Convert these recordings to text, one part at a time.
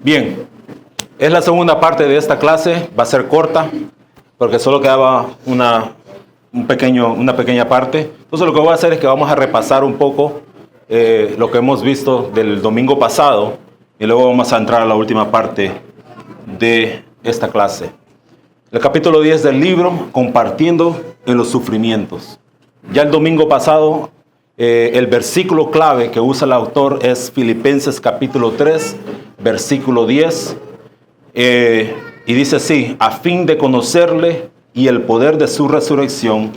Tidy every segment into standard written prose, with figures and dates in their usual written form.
Bien, es la segunda parte de esta clase, va a ser corta, porque solo quedaba una pequeña parte. Entonces lo que voy a hacer es que vamos a repasar un poco lo que hemos visto del domingo pasado, y luego vamos a entrar a la última parte de esta clase. El capítulo 10 del libro, compartiendo en los sufrimientos. Ya el domingo pasado, el versículo clave que usa el autor es Filipenses capítulo 3, versículo 10. Y dice así: a fin de conocerle y el poder de su resurrección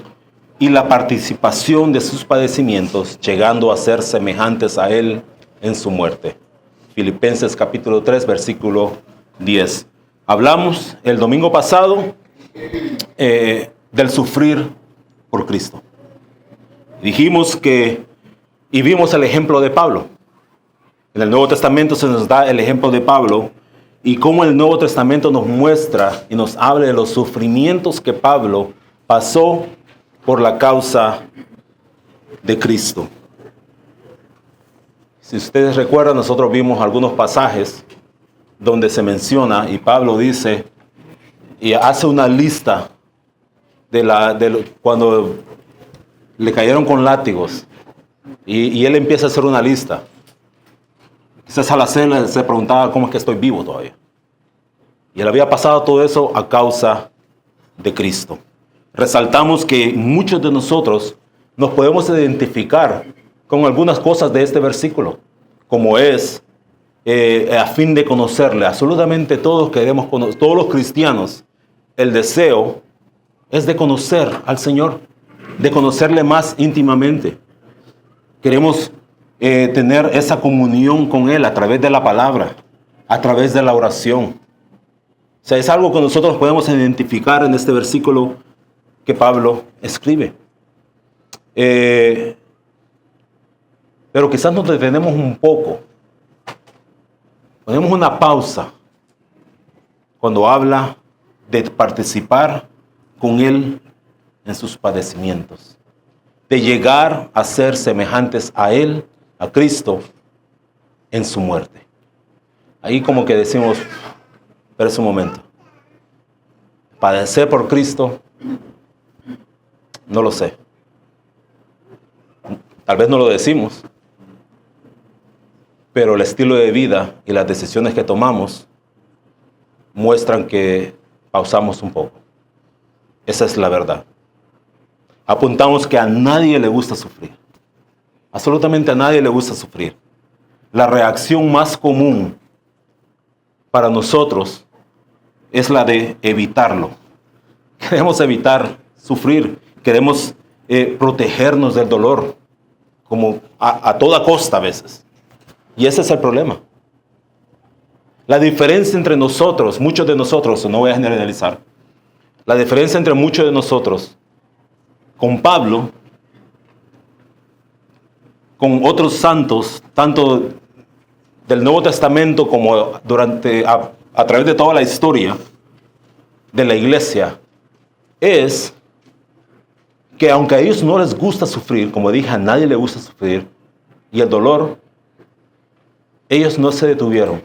y la participación de sus padecimientos, llegando a ser semejantes a él en su muerte. Filipenses capítulo 3, versículo 10. Hablamos el domingo pasado del sufrir por Cristo. Dijimos y vimos el ejemplo de Pablo. En el Nuevo Testamento se nos da el ejemplo de Pablo y cómo el Nuevo Testamento nos muestra y nos habla de los sufrimientos que Pablo pasó por la causa de Cristo. Si ustedes recuerdan, nosotros vimos algunos pasajes donde se menciona y Pablo dice y hace una lista cuando le cayeron con látigos y él empieza a hacer una lista. Quizás al hacerla se preguntaba cómo es que estoy vivo todavía. Y él había pasado todo eso a causa de Cristo. Resaltamos que muchos de nosotros nos podemos identificar con algunas cosas de este versículo, como es a fin de conocerle. Absolutamente todos queremos conocer, todos los cristianos, el deseo es de conocer al Señor, de conocerle más íntimamente. Queremos tener esa comunión con Él a través de la palabra, a través de la oración. O sea, es algo que nosotros podemos identificar en este versículo que Pablo escribe. Pero quizás nos detenemos un poco. Ponemos una pausa cuando habla de participar con Él en sus padecimientos, de llegar a ser semejantes a Él, a Cristo, en su muerte. Ahí como que decimos, pero es un momento. Padecer por Cristo, no lo sé. Tal vez no lo decimos, pero el estilo de vida y las decisiones que tomamos muestran que pausamos un poco. Esa es la verdad. Apuntamos que a nadie le gusta sufrir. Absolutamente a nadie le gusta sufrir. La reacción más común para nosotros es la de evitarlo. Queremos evitar sufrir. Queremos protegernos del dolor, como a toda costa a veces. Y ese es el problema. La diferencia entre nosotros, muchos de nosotros, no voy a generalizar, la diferencia entre muchos de nosotros con Pablo, con otros santos, tanto del Nuevo Testamento como a través de toda la historia de la iglesia, es que aunque a ellos no les gusta sufrir, como dije, a nadie le gusta sufrir, y el dolor, ellos no se detuvieron.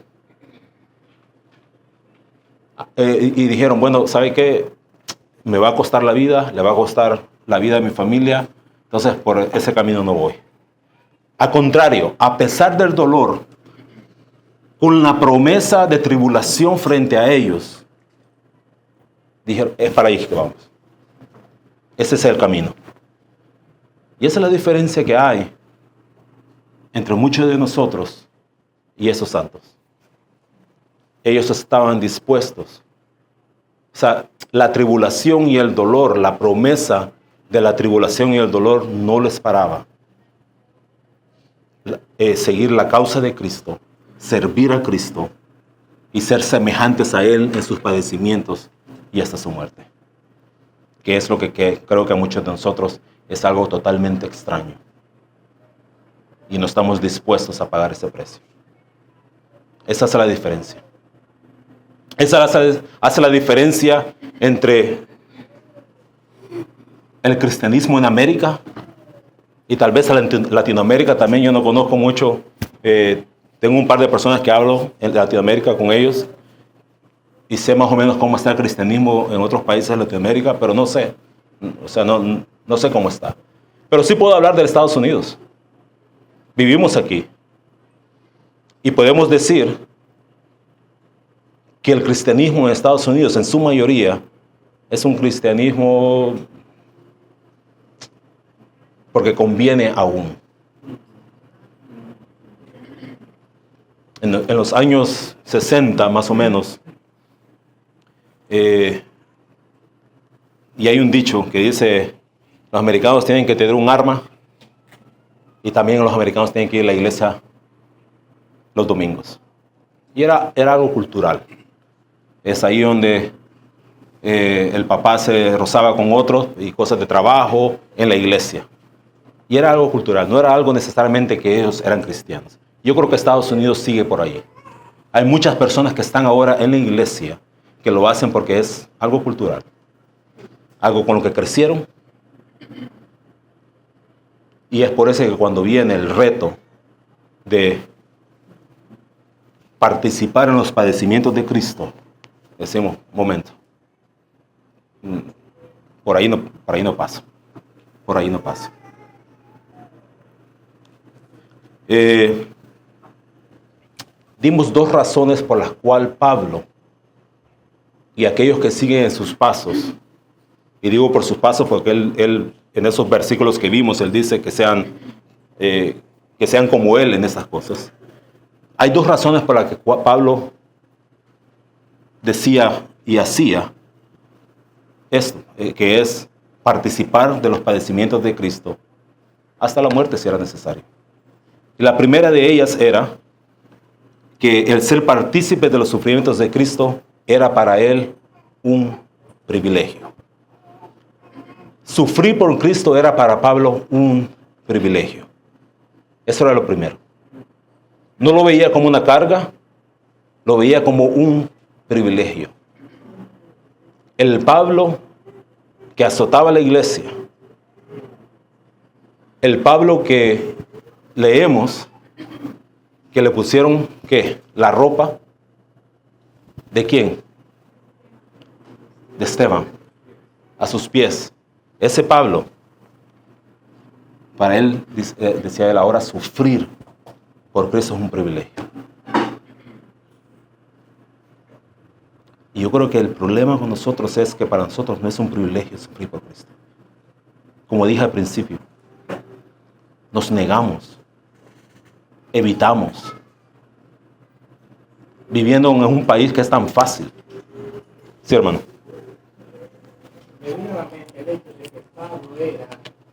Y dijeron, bueno, ¿sabe qué? Me va a costar la vida, le va a costar la vida de mi familia, entonces por ese camino no voy. Al contrario, a pesar del dolor, con la promesa de tribulación frente a ellos, dijeron, es para ahí que vamos. Ese es el camino. Y esa es la diferencia que hay entre muchos de nosotros y esos santos. Ellos estaban dispuestos. O sea, la tribulación y el dolor, la promesa de la tribulación y el dolor no les paraba. Seguir la causa de Cristo, servir a Cristo y ser semejantes a Él en sus padecimientos y hasta su muerte. Que es lo que creo que a muchos de nosotros es algo totalmente extraño. Y no estamos dispuestos a pagar ese precio. Esa es la diferencia. Esa hace la diferencia entre el cristianismo en América y tal vez en Latinoamérica también. Yo no conozco mucho Tengo un par de personas que hablo en Latinoamérica con ellos y sé más o menos cómo está el cristianismo en otros países de Latinoamérica, pero no sé. O sea, no sé cómo está. Pero sí puedo hablar de Estados Unidos. Vivimos aquí. Y podemos decir que el cristianismo en Estados Unidos, en su mayoría, es un cristianismo porque conviene aún. En los años 60, más o menos, y hay un dicho que dice, los americanos tienen que tener un arma y también los americanos tienen que ir a la iglesia los domingos. Y era algo cultural. Es ahí donde el papá se rozaba con otros y cosas de trabajo en la iglesia. Y era algo cultural, no era algo necesariamente que ellos eran cristianos. Yo creo que Estados Unidos sigue por ahí. Hay muchas personas que están ahora en la iglesia que lo hacen porque es algo cultural, algo con lo que crecieron. Y es por eso que cuando viene el reto de participar en los padecimientos de Cristo, decimos, momento, por ahí no paso, por ahí no paso. Dimos dos razones por las cuales Pablo y aquellos que siguen en sus pasos, y digo por sus pasos porque él en esos versículos que vimos, él dice que sean como él en esas cosas. Hay dos razones por las que Pablo decía y hacía esto, que es participar de los padecimientos de Cristo hasta la muerte si era necesario. Y la primera de ellas era que el ser partícipe de los sufrimientos de Cristo era para él un privilegio. Sufrir por Cristo era para Pablo un privilegio. Eso era lo primero. No lo veía como una carga, lo veía como un privilegio. El Pablo que azotaba a la iglesia, el Pablo que leemos que le pusieron, ¿qué? La ropa, ¿de quién? De Esteban, a sus pies. Ese Pablo, para él, decía él ahora, sufrir por Cristo es un privilegio. Y yo creo que el problema con nosotros es que para nosotros no es un privilegio sufrir por Cristo. Como dije al principio, nos negamos, evitamos, viviendo en un país que es tan fácil. Sí, hermano. Me vino a la mente el hecho de que Pablo era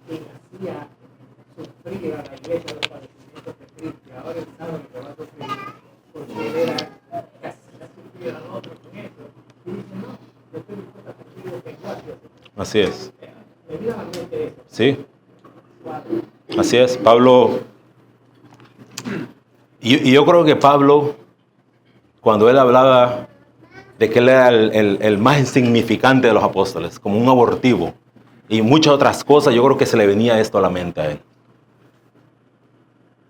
quien hacía sufrir a la iglesia los padecimientos de Cristo, y ahora él sabe que va a sufrir porque él era casi sufrieron otros con eso. Y dice, no, yo estoy dispuesto a sufrir lo que igual yo sufrí. Así es. Me vino a la mente eso. Sí. Así es, Pablo. Y yo creo que Pablo, cuando él hablaba de que él era el más insignificante de los apóstoles, como un abortivo, y muchas otras cosas, yo creo que se le venía esto a la mente a él.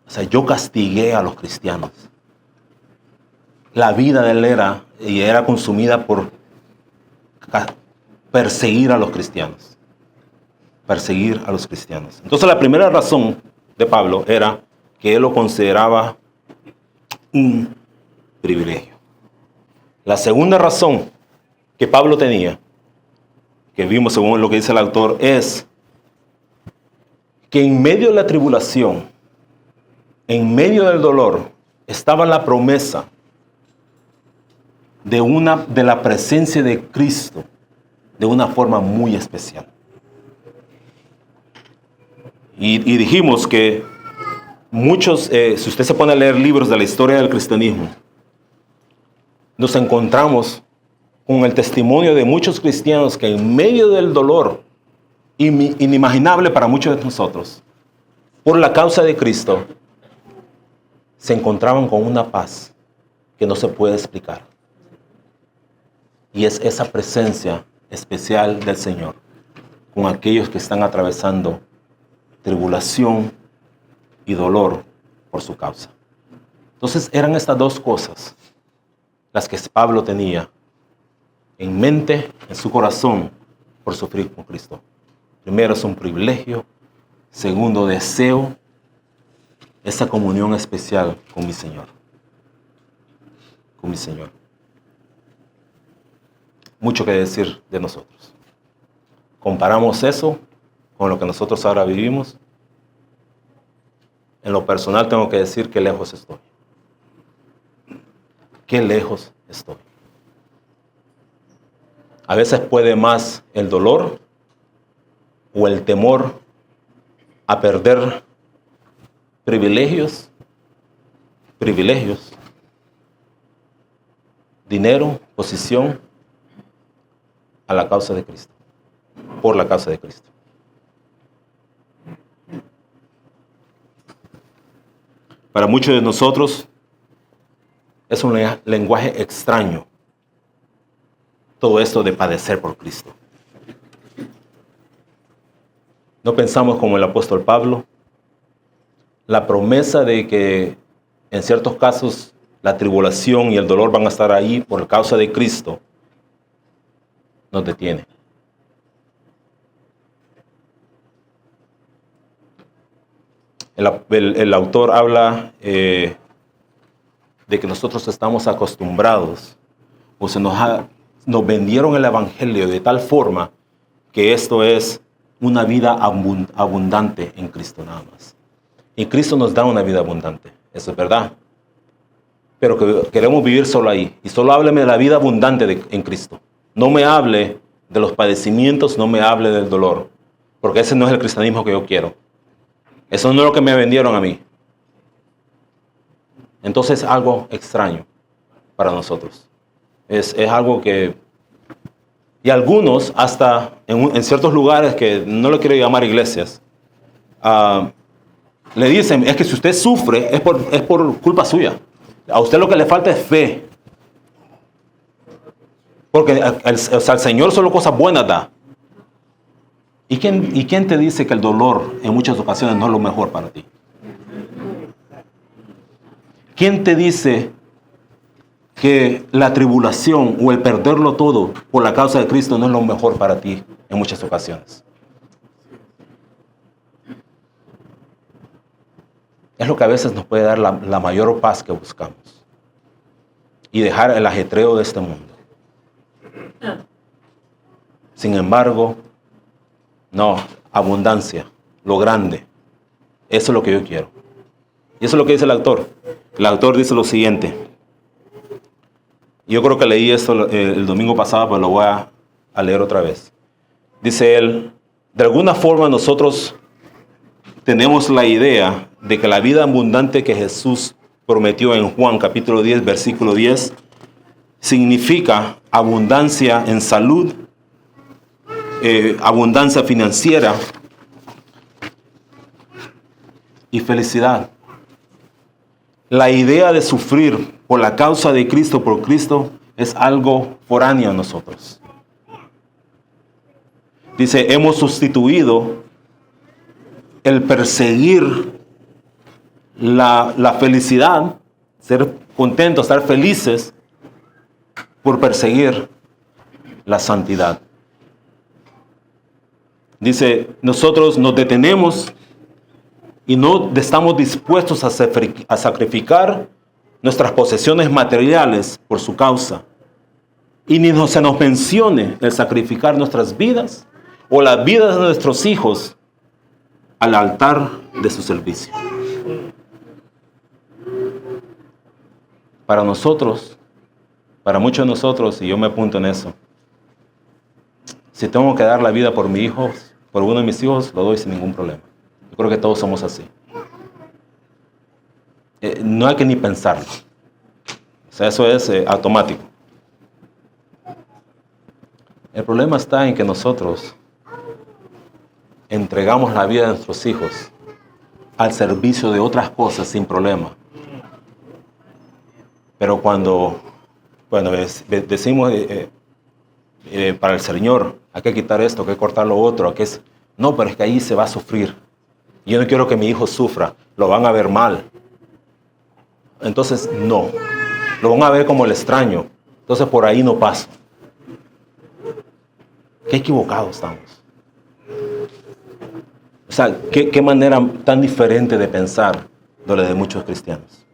O sea, yo castigué a los cristianos. La vida de él era consumida por perseguir a los cristianos. Perseguir a los cristianos. Entonces la primera razón de Pablo era que él lo consideraba un privilegio. La segunda razón que Pablo tenía, que vimos según lo que dice el autor, es que en medio de la tribulación, en medio del dolor, estaba la promesa de la presencia de Cristo de una forma muy especial. Y dijimos que muchos, si usted se pone a leer libros de la historia del cristianismo, nos encontramos con el testimonio de muchos cristianos que en medio del dolor inimaginable para muchos de nosotros, por la causa de Cristo, se encontraban con una paz que no se puede explicar. Y es esa presencia especial del Señor con aquellos que están atravesando tribulación y dolor por su causa. Entonces eran estas dos cosas las que Pablo tenía en mente, en su corazón, por sufrir con Cristo. Primero es un privilegio. Segundo, deseo esa comunión especial con mi Señor. Con mi Señor. Mucho que decir de nosotros. Comparamos eso con lo que nosotros ahora vivimos. En lo personal tengo que decir que lejos estoy. Qué lejos estoy. A veces puede más el dolor o el temor a perder privilegios, dinero, posición, a la causa de Cristo, por la causa de Cristo. Para muchos de nosotros es un lenguaje extraño todo esto de padecer por Cristo. No pensamos como el apóstol Pablo, la promesa de que en ciertos casos la tribulación y el dolor van a estar ahí por causa de Cristo, nos detiene. El autor habla de que nosotros estamos acostumbrados, o se nos vendieron el evangelio de tal forma que esto es una vida abundante en Cristo nada más. Y Cristo nos da una vida abundante, eso es verdad. Pero que queremos vivir solo ahí. Y solo hábleme de la vida abundante en Cristo. No me hable de los padecimientos, no me hable del dolor. Porque ese no es el cristianismo que yo quiero. Eso no es lo que me vendieron a mí. Entonces es algo extraño para nosotros. Es algo que... Y algunos, hasta en ciertos lugares que no lo quiero llamar iglesias, le dicen, es que si usted sufre, es por culpa suya. A usted lo que le falta es fe. Porque al Señor solo cosas buenas da. ¿Y quién te dice que el dolor en muchas ocasiones no es lo mejor para ti? ¿Quién te dice que la tribulación o el perderlo todo por la causa de Cristo no es lo mejor para ti en muchas ocasiones? Es lo que a veces nos puede dar la mayor paz que buscamos y dejar el ajetreo de este mundo. Sin embargo, no, abundancia, lo grande, eso es lo que yo quiero. Y eso es lo que dice el autor. El autor dice lo siguiente. Yo creo que leí esto el domingo pasado, pero lo voy a leer otra vez. Dice él, de alguna forma nosotros tenemos la idea de que la vida abundante que Jesús prometió en Juan capítulo 10, versículo 10, significa abundancia en salud, abundancia financiera y felicidad. La idea de sufrir por la causa de Cristo, por Cristo, es algo foráneo a nosotros. Dice, hemos sustituido el perseguir la felicidad, ser contentos, estar felices, por perseguir la santidad. Dice, nosotros nos detenemos y no estamos dispuestos a sacrificar nuestras posesiones materiales por su causa. Y ni se nos mencione el sacrificar nuestras vidas o las vidas de nuestros hijos al altar de su servicio. Para nosotros, para muchos de nosotros, y yo me apunto en eso, si tengo que dar la vida por mi hijo, por uno de mis hijos, lo doy sin ningún problema. Yo creo que todos somos así. No hay que ni pensarlo. O sea, eso es automático. El problema está en que nosotros entregamos la vida de nuestros hijos al servicio de otras cosas sin problema. Pero cuando decimos para el Señor, hay que quitar esto, hay que cortar lo otro, no, pero es que ahí se va a sufrir. Yo no quiero que mi hijo sufra, lo van a ver mal. entonces no. Lo van a ver como el extraño. Entonces por ahí no paso. Qué equivocados estamos. O sea, qué manera tan diferente de pensar de la de muchos cristianos.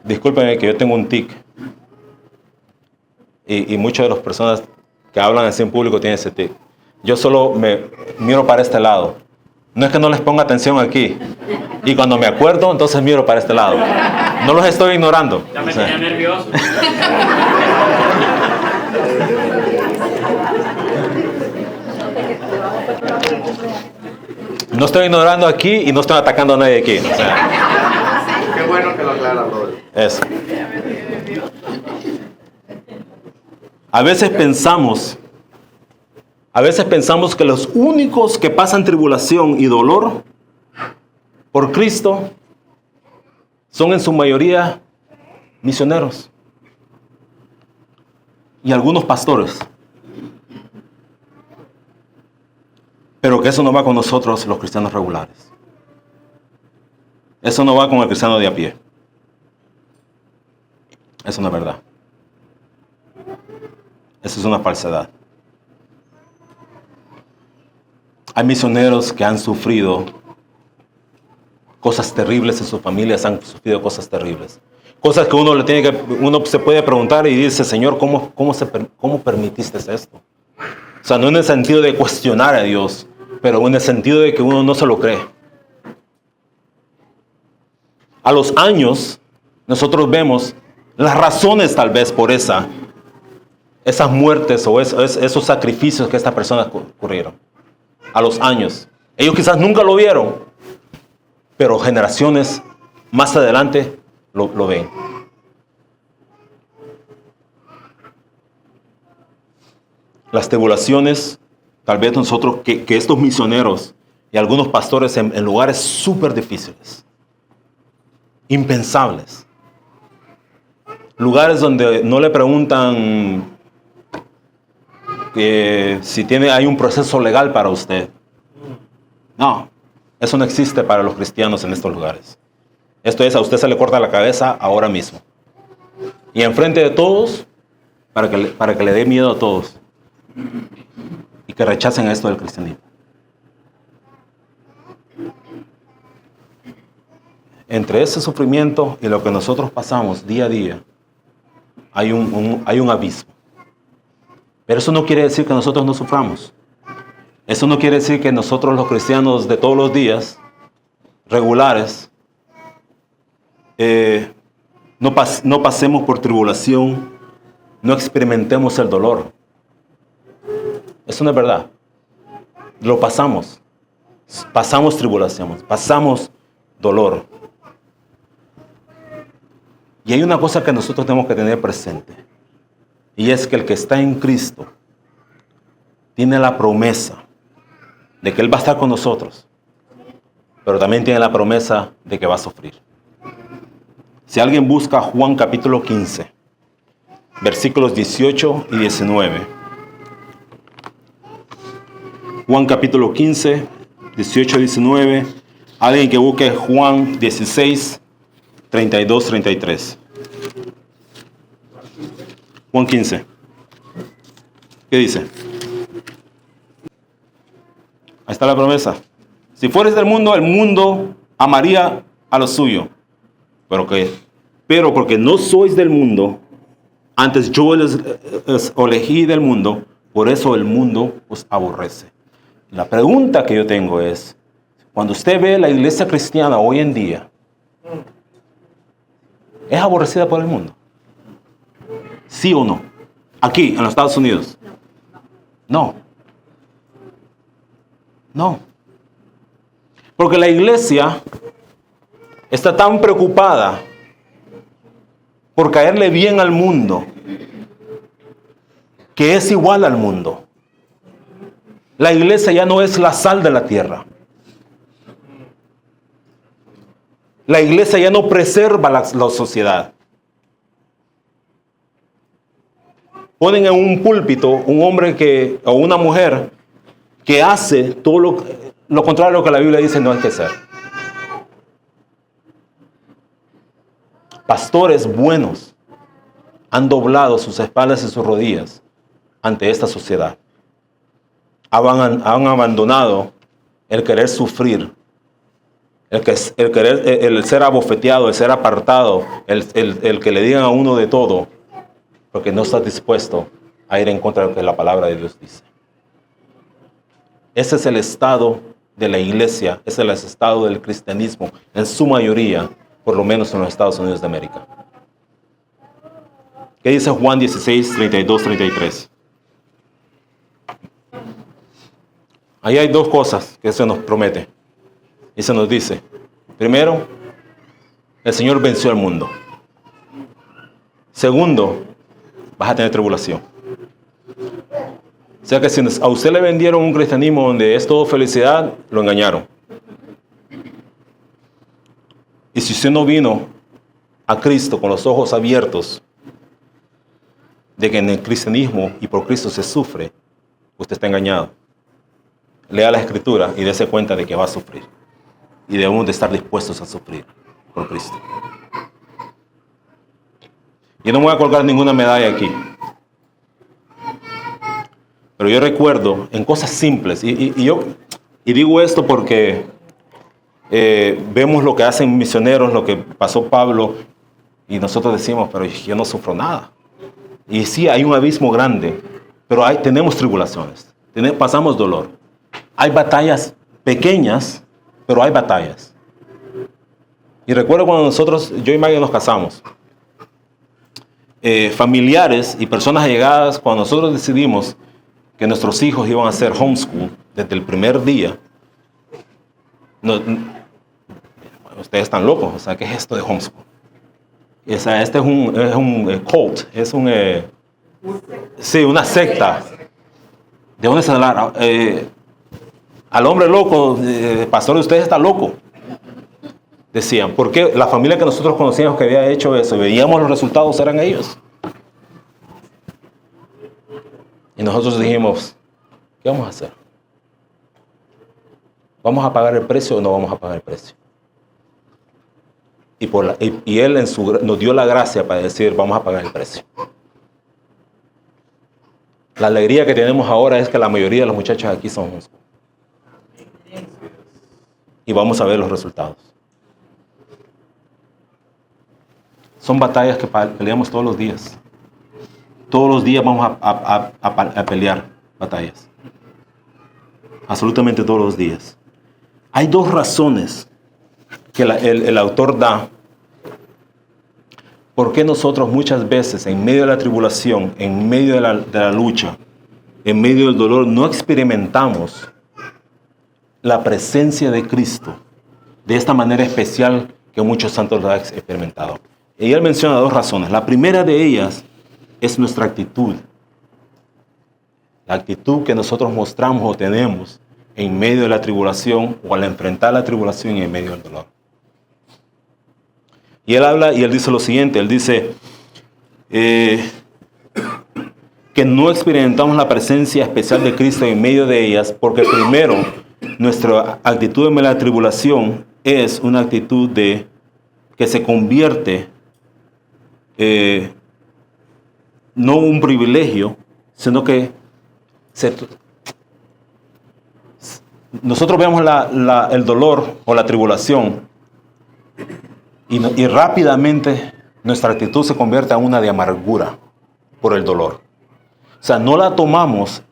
Discúlpenme que yo tengo un tic. Y muchas de las personas que hablan así en público tienen ese tic. Yo solo me miro para este lado. No es que no les ponga atención aquí. Y cuando me acuerdo, entonces miro para este lado. No los estoy ignorando. Ya me tenía nervioso. No estoy ignorando aquí y no estoy atacando a nadie aquí. O sea, Qué bueno que lo aclara, brother. eso. A veces pensamos que los únicos que pasan tribulación y dolor por Cristo son en su mayoría misioneros y algunos pastores. Pero que eso no va con nosotros los cristianos regulares. Eso no va con el cristiano de a pie. Eso no es verdad. Eso es una falsedad. Hay misioneros que han sufrido cosas terribles en sus familias, han sufrido cosas terribles. Cosas que uno se puede preguntar y dice, Señor, ¿cómo permitiste esto? O sea, no en el sentido de cuestionar a Dios, pero en el sentido de que uno no se lo cree. A los años, nosotros vemos las razones tal vez por esas muertes o esos sacrificios que estas personas ocurrieron. A los años. Ellos quizás nunca lo vieron, pero generaciones más adelante lo ven. Las tribulaciones, tal vez nosotros, que estos misioneros y algunos pastores en lugares súper difíciles, impensables, lugares donde no le preguntan si hay un proceso legal para usted. No, eso no existe para los cristianos en estos lugares. Esto es, a usted se le corta la cabeza ahora mismo. Y enfrente de todos, para que le dé miedo a todos. Y que rechacen esto del cristianismo. Entre ese sufrimiento y lo que nosotros pasamos día a día, hay un abismo. Pero eso no quiere decir que nosotros no suframos. Eso no quiere decir que nosotros los cristianos de todos los días, regulares, no pasemos por tribulación, no experimentemos el dolor. Eso no es verdad. Lo pasamos. Pasamos tribulación, pasamos dolor. Y hay una cosa que nosotros tenemos que tener presente. Y es que el que está en Cristo tiene la promesa de que Él va a estar con nosotros. Pero también tiene la promesa de que va a sufrir. Si alguien busca Juan capítulo 15, versículos 18 y 19. Juan capítulo 15, 18 y 19. Alguien que busque Juan 16, 32, 33. Juan 15. ¿Qué dice? Ahí está la promesa. Si fueres del mundo, el mundo amaría a lo suyo. Pero porque no sois del mundo, antes yo les elegí del mundo, por eso el mundo os aborrece. La pregunta que yo tengo es, cuando usted ve la iglesia cristiana hoy en día, ¿es aborrecida por el mundo? ¿Sí o no? Aquí, en los Estados Unidos. No. No. Porque la iglesia está tan preocupada por caerle bien al mundo, que es igual al mundo. La iglesia ya no es la sal de la tierra. La iglesia ya no preserva la sociedad. Ponen en un púlpito un hombre o una mujer que hace todo lo contrario a lo que la Biblia dice no hay que hacer. pastores buenos han doblado sus espaldas y sus rodillas ante esta sociedad. Han abandonado el querer sufrir, el ser abofeteado, el ser apartado, el que le digan a uno de todo, porque no está dispuesto a ir en contra de lo que la palabra de Dios dice. Ese es el estado de la iglesia, ese es el estado del cristianismo, en su mayoría, por lo menos en los Estados Unidos de América. ¿Qué dice Juan 16, 32, 33? Ahí hay dos cosas que se nos promete. Y se nos dice, primero, el Señor venció al mundo. Segundo, vas a tener tribulación. O sea que si a usted le vendieron un cristianismo donde es todo felicidad, lo engañaron. Y si usted no vino a Cristo con los ojos abiertos de que en el cristianismo y por Cristo se sufre, usted está engañado. Lea la Escritura y dése cuenta de que va a sufrir. Y debemos de estar dispuestos a sufrir por Cristo. Yo no me voy a colgar ninguna medalla aquí. Pero yo recuerdo en cosas simples, y digo esto porque vemos lo que hacen misioneros, lo que pasó Pablo, y nosotros decimos, pero yo no sufro nada. Y sí, hay un abismo grande, pero tenemos tribulaciones, pasamos dolor. Hay batallas pequeñas, pero hay batallas. Y recuerdo cuando yo y Maggie nos casamos, familiares y personas allegadas, cuando nosotros decidimos que nuestros hijos iban a hacer homeschool desde el primer día, ustedes están locos, o sea, ¿qué es esto de homeschool? O sea, este es un cult, es una secta. ¿De dónde se da al hombre loco, pastor, usted está loco? Decían, porque la familia que nosotros conocíamos que había hecho eso, veíamos los resultados, eran ellos. Y nosotros dijimos, ¿qué vamos a hacer? ¿Vamos a pagar el precio o no vamos a pagar el precio? Y Él nos dio la gracia para decir, vamos a pagar el precio. La alegría que tenemos ahora es que la mayoría de los muchachos aquí son homeschool. Y vamos a ver los resultados. Son batallas que peleamos todos los días. Todos los días vamos a pelear batallas. Absolutamente todos los días. Hay dos razones que el autor da por qué nosotros muchas veces en medio de la tribulación, en medio de la lucha, en medio del dolor, no experimentamos la presencia de Cristo de esta manera especial que muchos santos lo han experimentado. Y él menciona dos razones. La primera de ellas es nuestra actitud. La actitud que nosotros mostramos o tenemos en medio de la tribulación o al enfrentar la tribulación y en medio del dolor. Y él habla y él dice lo siguiente, él dice que no experimentamos la presencia especial de Cristo en medio de ellas porque primero nuestra actitud en la tribulación es una actitud que se convierte no un privilegio, sino que nosotros vemos el dolor o la tribulación y rápidamente nuestra actitud se convierte en una de amargura por el dolor. O sea, no la tomamos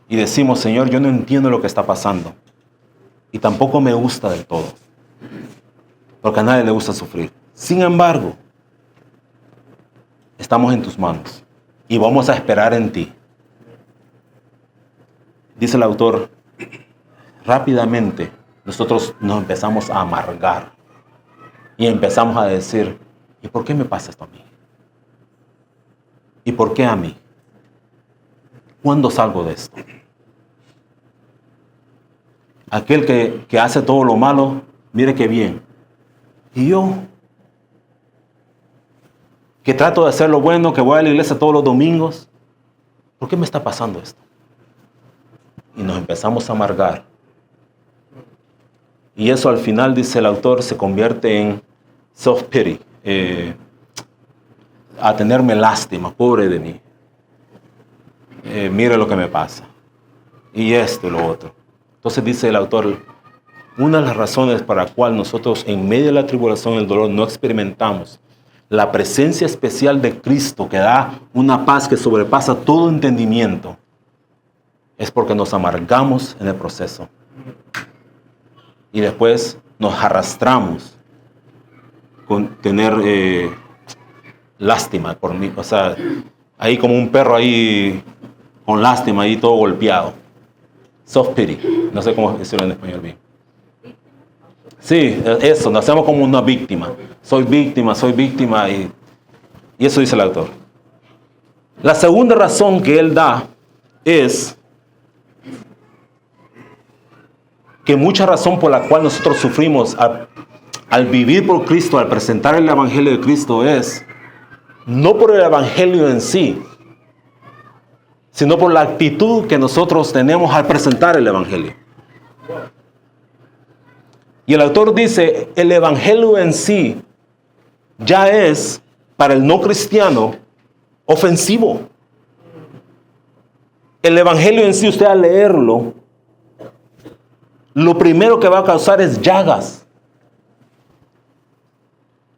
y decimos, Señor, yo no entiendo lo que está pasando. Y tampoco me gusta del todo. Porque a nadie le gusta sufrir. Sin embargo, estamos en tus manos y vamos a esperar en ti. Dice el autor, rápidamente nosotros nos empezamos a amargar y empezamos a decir, ¿y por qué me pasa esto a mí? ¿Y por qué a mí? ¿Cuándo salgo de esto? Aquel que hace todo lo malo, mire qué bien. Y yo, que trato de hacer lo bueno, que voy a la iglesia todos los domingos, ¿por qué me está pasando esto? Y nos empezamos a amargar. Y eso al final, dice el autor, se convierte en self-pity, a tenerme lástima, pobre de mí. Mire lo que me pasa. Y esto y lo otro. Entonces dice el autor, una de las razones para la cual nosotros en medio de la tribulación y el dolor no experimentamos la presencia especial de Cristo que da una paz que sobrepasa todo entendimiento, es porque nos amargamos en el proceso. Y después nos arrastramos con tener lástima por mí. O sea, ahí como un perro ahí con lástima, ahí todo golpeado. Soft pity. No sé cómo decirlo en español bien. Sí, eso, nos hacemos como una víctima. Soy víctima y eso dice el autor. La segunda razón que él da es que mucha razón por la cual nosotros sufrimos al vivir por Cristo, al presentar el Evangelio de Cristo es no por el Evangelio en sí, sino por la actitud que nosotros tenemos al presentar el Evangelio. Y el autor dice, el Evangelio en sí ya es, para el no cristiano, ofensivo. El Evangelio en sí, usted al leerlo, lo primero que va a causar es llagas.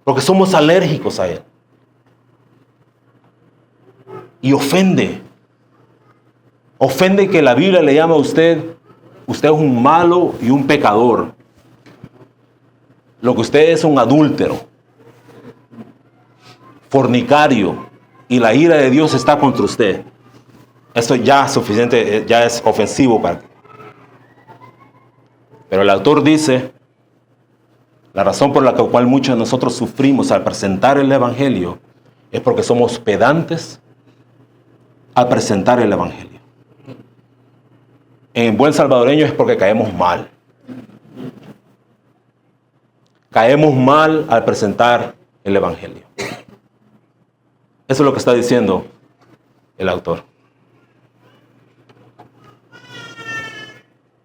Porque somos alérgicos a él. Y ofende. Ofende que la Biblia le llama a usted es un malo y un pecador. Lo que usted es un adúltero, fornicario, y la ira de Dios está contra usted. Esto ya es suficiente, ya es ofensivo para ti. Pero el autor dice, la razón por la cual muchos de nosotros sufrimos al presentar el Evangelio es porque somos pedantes al presentar el Evangelio. En buen salvadoreño es porque caemos mal. Caemos mal al presentar el Evangelio. Eso es lo que está diciendo el autor.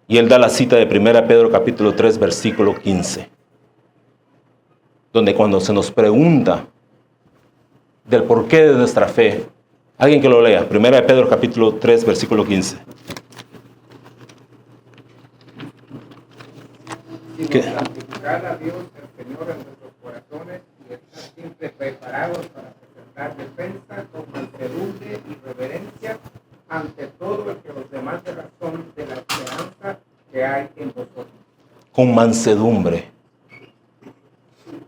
Y él da la cita de 1 Pedro capítulo 3, versículo 15. Donde cuando se nos pregunta del porqué de nuestra fe, alguien que lo lea, 1 Pedro capítulo 3, versículo 15. Sino santificar a Dios el Señor en nuestros corazones y estar siempre preparados para presentar defensa con mansedumbre y reverencia ante todo el que os demande razón de la esperanza que hay en vosotros. Con mansedumbre.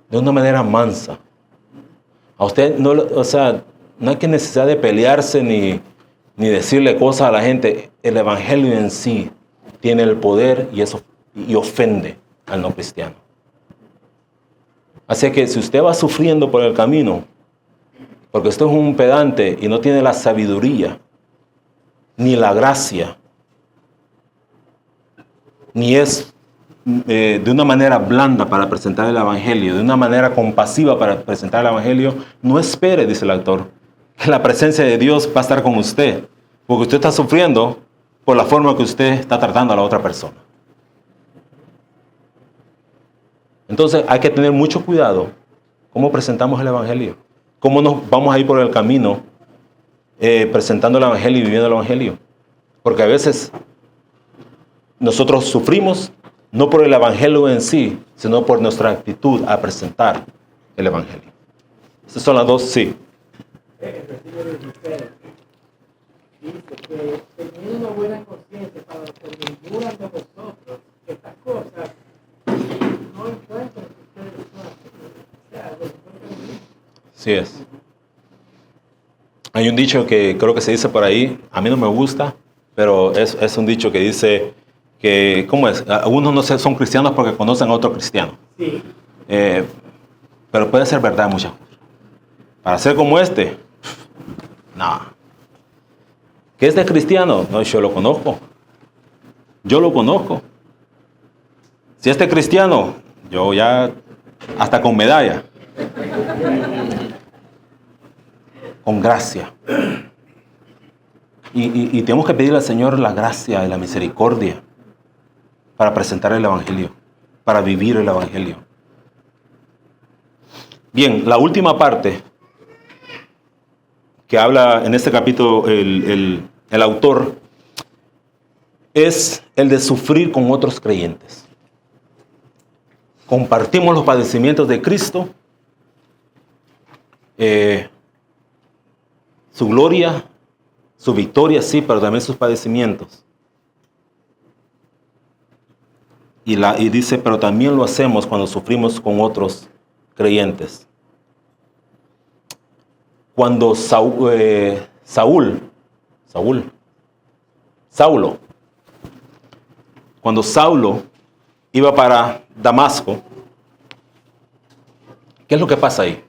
De una manera mansa. A usted no, no hay que necesidad de pelearse ni decirle cosas a la gente. El Evangelio en sí tiene el poder y ofende al no cristiano. Así que si usted va sufriendo por el camino, porque usted es un pedante y no tiene la sabiduría, ni la gracia, ni es de una manera blanda para presentar el Evangelio, de una manera compasiva para presentar el Evangelio, no espere, dice el autor, que la presencia de Dios va a estar con usted, porque usted está sufriendo por la forma que usted está tratando a la otra persona. Entonces hay que tener mucho cuidado cómo presentamos el Evangelio, cómo nos vamos a ir por el camino presentando el Evangelio y viviendo el Evangelio. Porque a veces nosotros sufrimos no por el Evangelio en sí, sino por nuestra actitud a presentar el Evangelio. Esas son las dos, sí. El versículo 16 dice que teniendo una buena conciencia para los que murmuran de vosotros, estas cosas no encuentran que ustedes son. Sí es. Hay un dicho que creo que se dice por ahí, a mí no me gusta, pero es un dicho que dice que, ¿cómo es? Algunos no son cristianos porque conocen a otro cristiano. Sí. Pero puede ser verdad muchas cosas. Para ser como este, no. ¿Qué es de cristiano? No, yo lo conozco. Yo lo conozco. Si este cristiano, yo ya, hasta con medalla. Con gracia. Y tenemos que pedirle al Señor la gracia y la misericordia para presentar el Evangelio, para vivir el Evangelio. Bien, la última parte que habla en este capítulo el autor es el de sufrir con otros creyentes. Compartimos los padecimientos de Cristo, su gloria, su victoria, sí, pero también sus padecimientos. Y dice, pero también lo hacemos cuando sufrimos con otros creyentes. Cuando cuando Saulo iba para Damasco, ¿qué es lo que pasa ahí?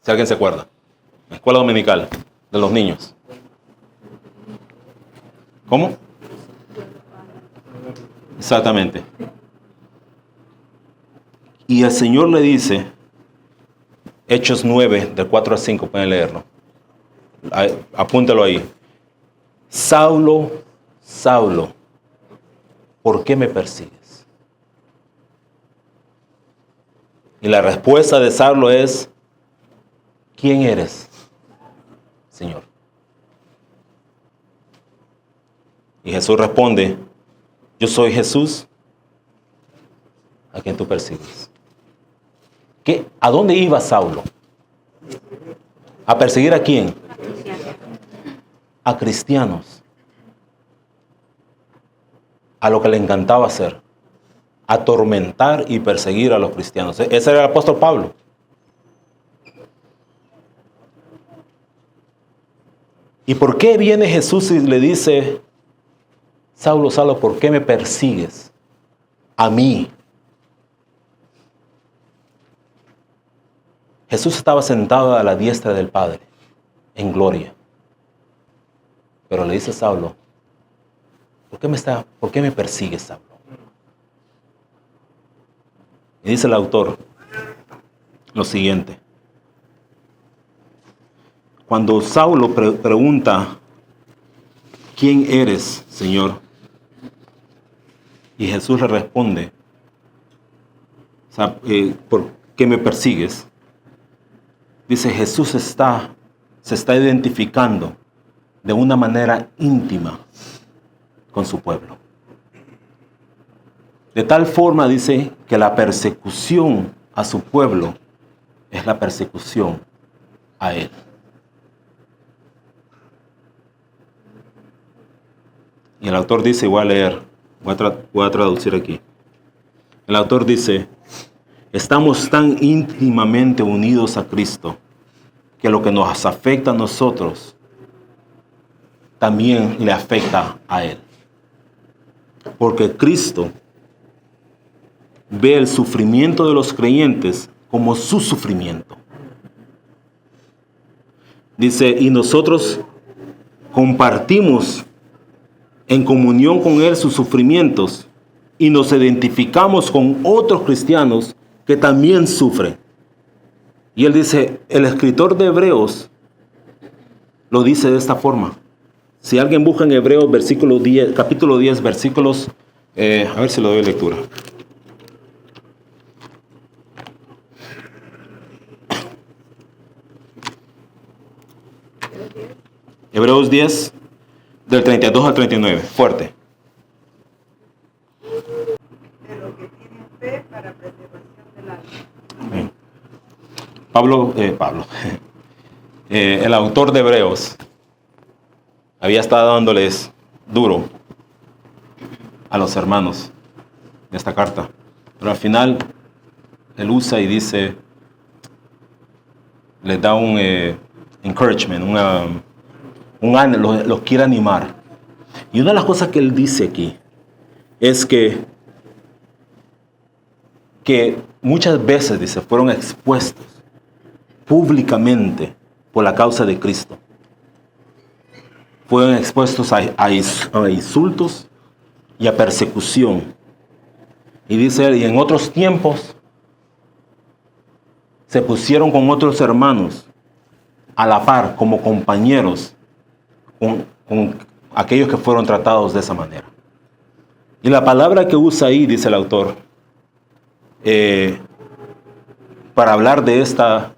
Si alguien se acuerda. La escuela dominical de los niños. ¿Cómo? Exactamente. Y el Señor le dice, Hechos 9, del 4 al 5, pueden leerlo. Apúntalo ahí. Saulo, Saulo, ¿por qué me persigues? Y la respuesta de Saulo es, ¿quién eres, Señor? Y Jesús responde, yo soy Jesús, a quien tú persigues. ¿A dónde iba Saulo? ¿A perseguir a quién? A cristianos. A lo que le encantaba hacer. Atormentar y perseguir a los cristianos. Ese era el apóstol Pablo. ¿Y por qué viene Jesús y le dice, Saulo, Saulo, ¿por qué me persigues? A mí. Jesús estaba sentado a la diestra del Padre, en gloria. Pero le dice a Saulo, ¿por qué me persigues, Saulo? Y dice el autor lo siguiente. Cuando Saulo pregunta, ¿quién eres, Señor? Y Jesús le responde, ¿por qué me persigues? Dice, Jesús se está identificando de una manera íntima con su pueblo. De tal forma, dice, que la persecución a su pueblo es la persecución a él. Y el autor dice, voy a leer, voy a traducir aquí. El autor dice, estamos tan íntimamente unidos a Cristo que lo que nos afecta a nosotros también le afecta a Él. Porque Cristo ve el sufrimiento de los creyentes como su sufrimiento. Dice, y nosotros compartimos en comunión con Él sus sufrimientos y nos identificamos con otros cristianos que también sufren. Y él dice, el escritor de Hebreos lo dice de esta forma. Si alguien busca en Hebreos capítulo 10, versículos, a ver si lo doy lectura. Hebreos 10, del 32 al 39, fuerte. De lo que tienen fe para preservación del alma. Bien. El autor de Hebreos había estado dándoles duro a los hermanos en esta carta, pero al final él usa y dice, les da un encouragement, los quiere animar. Y una de las cosas que él dice aquí es que muchas veces, dice, fueron expuestos públicamente por la causa de Cristo. Fueron expuestos a insultos y a persecución. Y dice él, y en otros tiempos se pusieron con otros hermanos a la par, como compañeros, con aquellos que fueron tratados de esa manera. Y la palabra que usa ahí, dice el autor, para hablar de esta,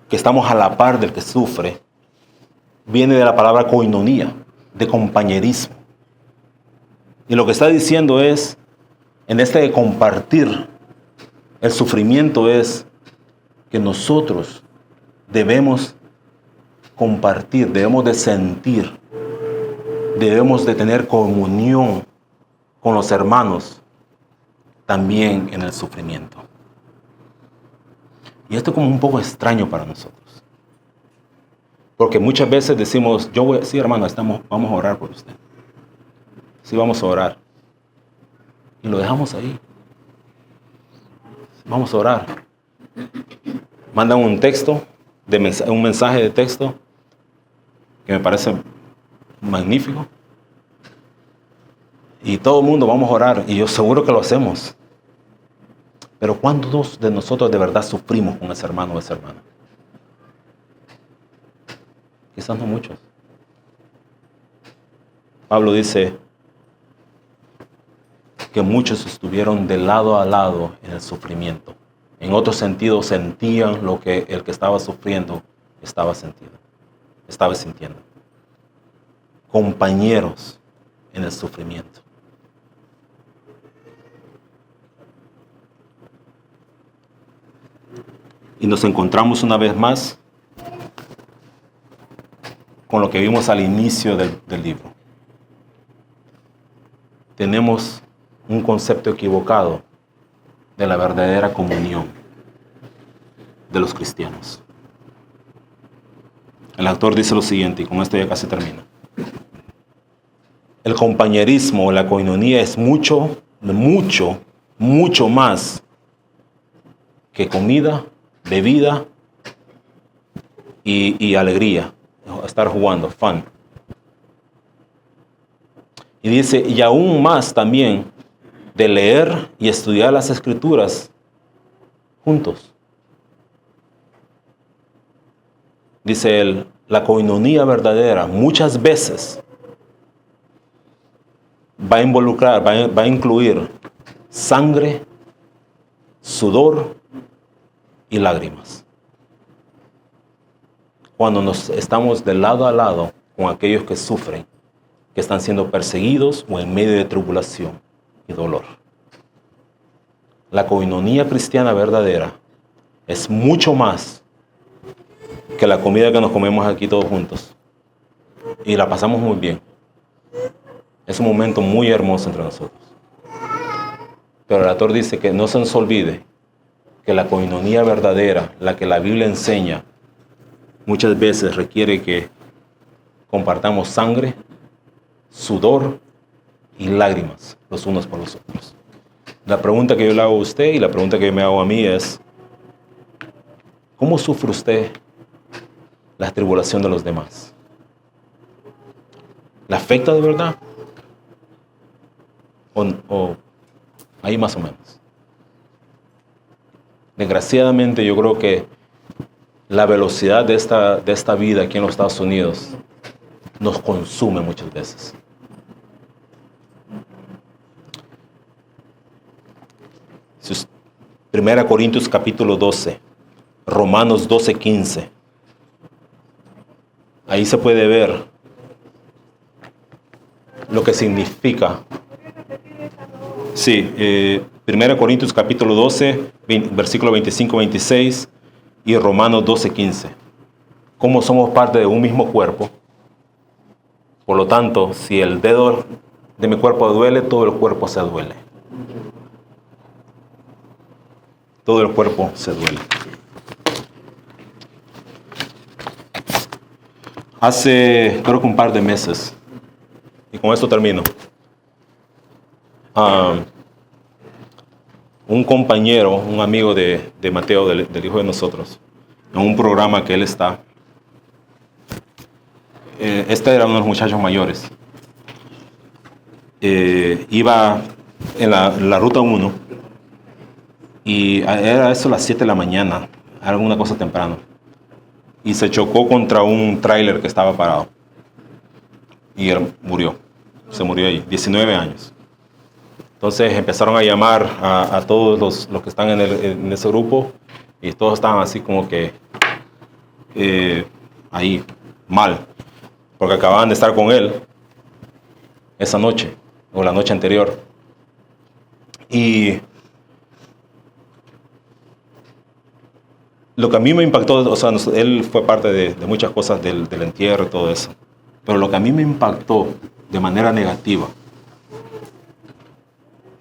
que estamos a la par del que sufre, viene de la palabra koinonía, de compañerismo. Y lo que está diciendo es, en este de compartir el sufrimiento, es que nosotros debemos compartir, debemos de sentir, debemos de tener comunión con los hermanos también en el sufrimiento. Y esto es como un poco extraño para nosotros. Porque muchas veces decimos, sí hermano, vamos a orar por usted. Sí, vamos a orar. Y lo dejamos ahí. Vamos a orar. Mandan un texto, un mensaje de texto que me parece magnífico. Y todo el mundo vamos a orar, y yo seguro que lo hacemos. Pero ¿cuántos de nosotros de verdad sufrimos con ese hermano o esa hermana? Quizás no muchos. Pablo dice que muchos estuvieron de lado a lado en el sufrimiento. En otro sentido, sentían lo que el que estaba sufriendo estaba sintiendo. Compañeros en el sufrimiento. Y nos encontramos una vez más con lo que vimos al inicio del libro. Tenemos un concepto equivocado de la verdadera comunión de los cristianos. El autor dice lo siguiente, y con esto ya casi termina. El compañerismo o la koinonía es mucho más que comida, bebida y alegría, estar jugando, fun. Y dice, y aún más también de leer y estudiar las Escrituras juntos. Dice él, la koinonía verdadera muchas veces va a incluir sangre, sudor y lágrimas. Cuando nos estamos de lado a lado con aquellos que sufren, que están siendo perseguidos o en medio de tribulación y dolor. La koinonía cristiana verdadera es mucho más que la comida que nos comemos aquí todos juntos. Y la pasamos muy bien. Es un momento muy hermoso entre nosotros. Pero el autor dice que no se nos olvide que la koinonía verdadera, la que la Biblia enseña, muchas veces requiere que compartamos sangre, sudor y lágrimas los unos por los otros. La pregunta que yo le hago a usted y la pregunta que yo me hago a mí es, ¿cómo sufre usted la tribulación de los demás? ¿La afecta de verdad? ¿O ahí más o menos? Desgraciadamente yo creo que la velocidad de esta vida aquí en los Estados Unidos nos consume muchas veces. Primera Corintios capítulo 12, Romanos 12:15. Ahí se puede ver lo que significa. Sí, Primera Corintios capítulo 12, versículo 25-26 y Romanos 12:15. Como somos parte de un mismo cuerpo, por lo tanto, si el dedo de mi cuerpo duele, todo el cuerpo se duele. Todo el cuerpo se duele. Hace, creo que un par de meses, y con esto termino, un compañero, un amigo de Mateo, del hijo de nosotros, en un programa que él está, este era uno de los muchachos mayores, iba en la ruta 1 y era eso a las 7 de la mañana, alguna cosa temprano, y se chocó contra un tráiler que estaba parado y él se murió ahí, 19 años. Entonces empezaron a llamar a todos los que están en ese grupo y todos estaban así como que ahí, mal. porque acababan de estar con él esa noche o la noche anterior. Y lo que a mí me impactó, o sea, él fue parte de muchas cosas del entierro y todo eso, pero lo que a mí me impactó de manera negativa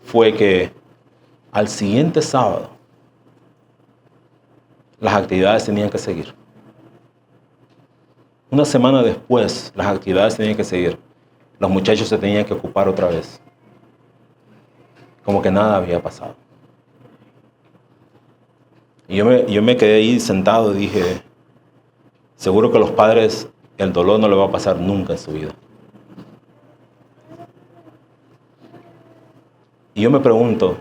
fue que al siguiente sábado las actividades tenían que seguir. Una semana después, las actividades tenían que seguir. Los muchachos se tenían que ocupar otra vez. Como que nada había pasado. Y yo me quedé ahí sentado y dije, seguro que a los padres el dolor no le va a pasar nunca en su vida. Y yo me pregunto,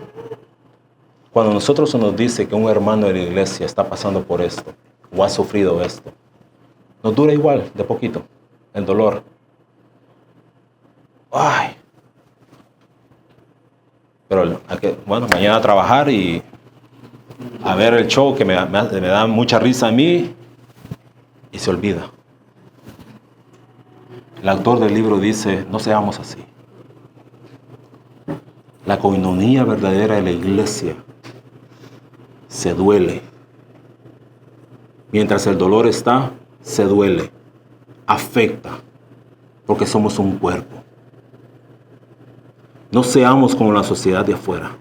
cuando a nosotros se nos dice que un hermano de la iglesia está pasando por esto, o ha sufrido esto, nos dura igual, de poquito, el dolor. Ay. Pero, bueno, mañana a trabajar y a ver el show que me da mucha risa a mí y se olvida. El autor del libro dice, no seamos así. La coinonía verdadera de la iglesia se duele. Mientras el dolor está, se duele, afecta, porque somos un cuerpo. No seamos como la sociedad de afuera,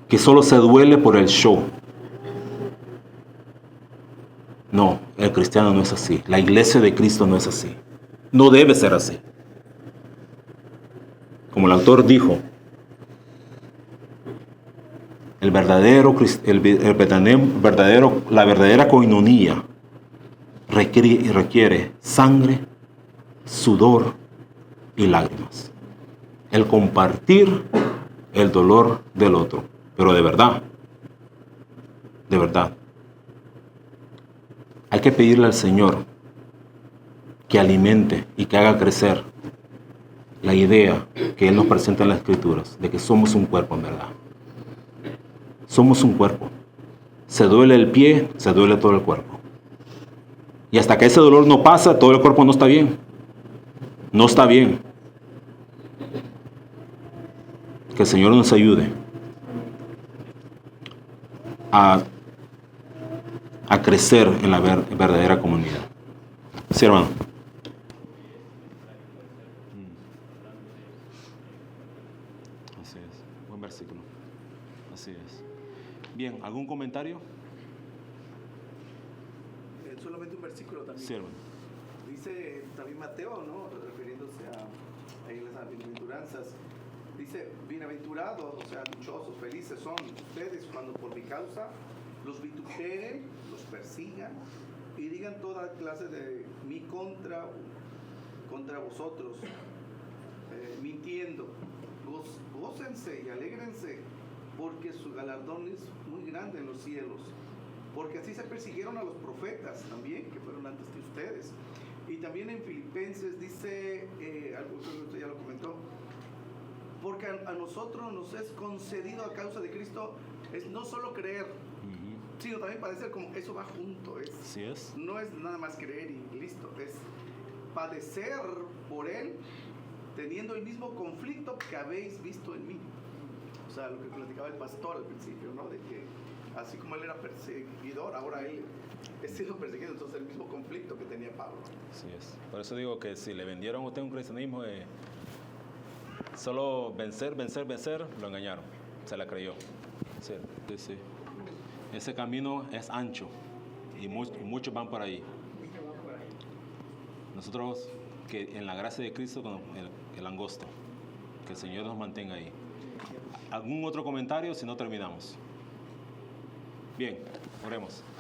que solo se duele por el show. No, el cristiano no es así. La iglesia de Cristo no es así. No debe ser así. Como el autor dijo, la verdadera coinonía requiere sangre, sudor y lágrimas. El compartir el dolor del otro. Pero de verdad, hay que pedirle al Señor que alimente y que haga crecer la idea que Él nos presenta en las Escrituras, de que somos un cuerpo en verdad. Somos un cuerpo. Se duele el pie, se duele todo el cuerpo. Y hasta que ese dolor no pasa, todo el cuerpo no está bien. No está bien. Que el Señor nos ayude a crecer en la verdadera comunidad. Sí, hermano. Así es. Buen versículo. Así es. Bien, ¿algún comentario? Solamente un versículo también. Sí, hermano. Dice también Mateo, ¿no? Refiriéndose a las bienaventuranzas. Dice, bienaventurados, o sea, dichosos, felices son ustedes cuando por mi causa los vituperen, los persigan y digan toda clase de mí contra vosotros, mintiendo. Gócense y alégrense, porque su galardón es muy grande en los cielos. Porque así se persiguieron a los profetas también, que fueron antes que ustedes. Y también en Filipenses dice, algo que usted ya lo comentó, porque a nosotros nos es concedido a causa de Cristo, es no solo creer, sino también padecer, como eso va junto. Así es. No es nada más creer y listo, es padecer por Él, teniendo el mismo conflicto que habéis visto en mí. O sea, lo que platicaba el pastor al principio, ¿no? De que así como él era perseguidor, ahora él es sido perseguido, entonces el mismo conflicto que tenía Pablo. Así es. Por eso digo que si le vendieron a usted un cristianismo solo vencer, lo engañaron, se la creyó. Sí, sí, sí. Ese camino es ancho y muchos van por ahí. Nosotros, que en la gracia de Cristo, con el angosto, que el Señor nos mantenga ahí. ¿Algún otro comentario? Si no, terminamos. Bien, oremos.